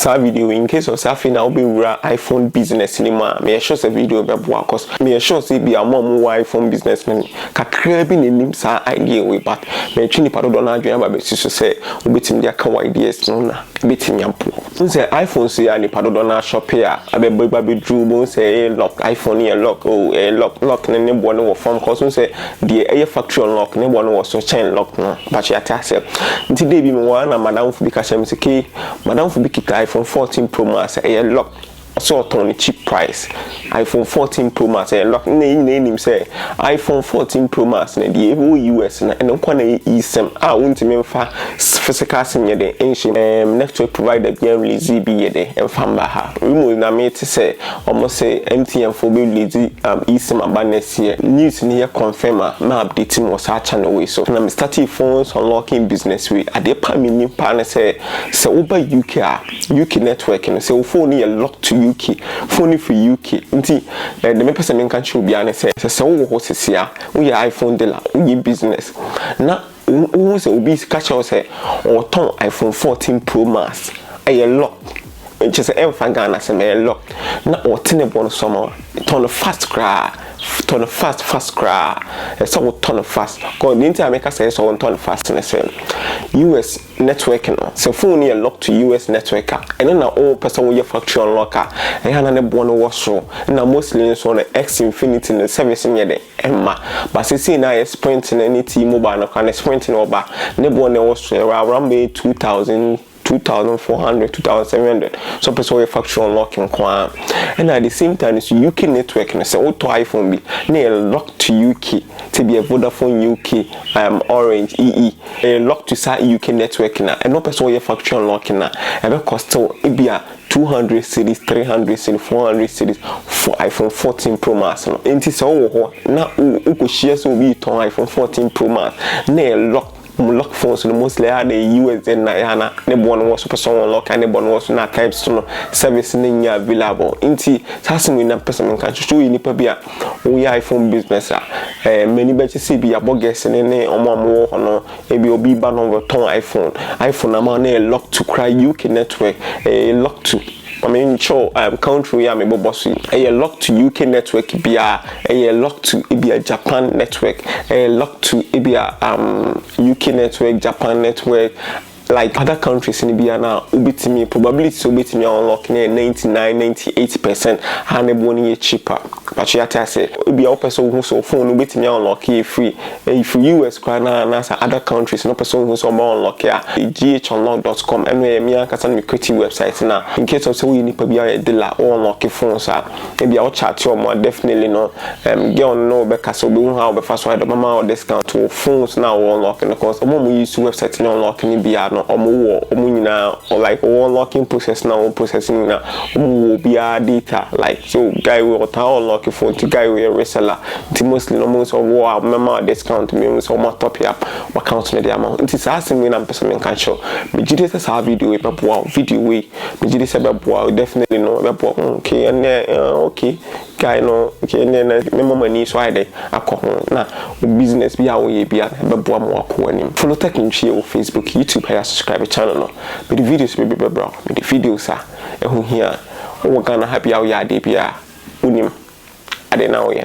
sa video in case of safi na obi wura iPhone business ni ma me sure say video be boa cause me sure say bi amom iPhone business man kakra bi nenim sa idea we but me twi ni padodo na adwen ba be siso say obetim dia ka ideas no na betim yampo say iPhone so ya ni padodo na shop here abeba be dru bo say lock iPhone here lock lock ne bo no form cause say the factory unlock ne bo no so chain lock no but ya ta say nti dey bi me wa na madam fu bi ka sha me say ke madam fu bi kita iPhone 14 Pro Max lock sort on cheap price iPhone 14 Pro Max lock name say iPhone 14 Pro Max na the US na and kwa na isem wontimi mfa physical sim ye de network provider bien release bi ye de mfa mba ha we na me te say almost say MTN for be release isem aba next year news ni ye confirm na update mo sa channel we so na me start phones unlocking business we ade pa me ni pa na say over UK network no say phone ye lock to UK phone for UK nti the me person me kan show bia na say wo ho sesia wo ye iPhone dealer wo ye business na wo say obi catch us say o ton iPhone 14 Pro Max lock just say Ghana say me lock na o tene bon so ma ton fast cra so ton fast go the entire make say so ton fast na say US network no so phone here lock to US network and then all person we factory unlocker and na ne bon wo so na mostly so na X Infinity the service here dey emma but say na Sprint na any T-Mobile no kan Sprint no ba ne bon ne wo so around 2,400, 2,700. So person we factory unlocking kwa. And at the same time, it's UK network. And say auto iPhone be ne lock to UK to be a Vodafone UK, Orange, EE. Lock to sa UK network na. And no person we factory unlocking na. Ebe cost it be a 200 cities, 300 cities, 400 cities for iPhone 14 Pro Max. No. Enti so wo na uko share so be ton iPhone 14 Pro Max. Ne lock phones no mostly are the US and na ne bon was person unlock and ne bon was na types to no service ni available inti sasimi na person kan show you nipa bia we iPhone business many better see be aboges ne omo ho no e bi obi ba no ton iPhone na na lock to cry UK network lock to I mean, show country I'm a boss. A lock to UK network be a lock to a Japan network. A lock to UK network, Japan network. Like other countries in India now, ubitimi probability so ubitimi unlock 99-98% and ebony cheaper. But you have to say be a person who so phone ubitimi unlock free. If US na other countries no person who so unlock here ghunlock.com and me can me create website now. In case of say we need to be a dealer or unlock phones maybe I'll chat you more definitely no get on no because so be how be fast wide mama discount to phones now unlock because we use website no unlock ni be or like unlocking process now processing now data like so guy will unlock phone to guy we reseller the mostly no most of war mama discount me so more top up account me the amount it is asking me na person can show me jide say video we video we me jide say definitely no okay and okay guy no okay and me money so I dey akọ na business bi a we bi a be boa mo akọ anim follow techintwi on Facebook YouTube subscribe to channel no but the videos be bro the videos here we gonna happy how ya dey bia unim ade na we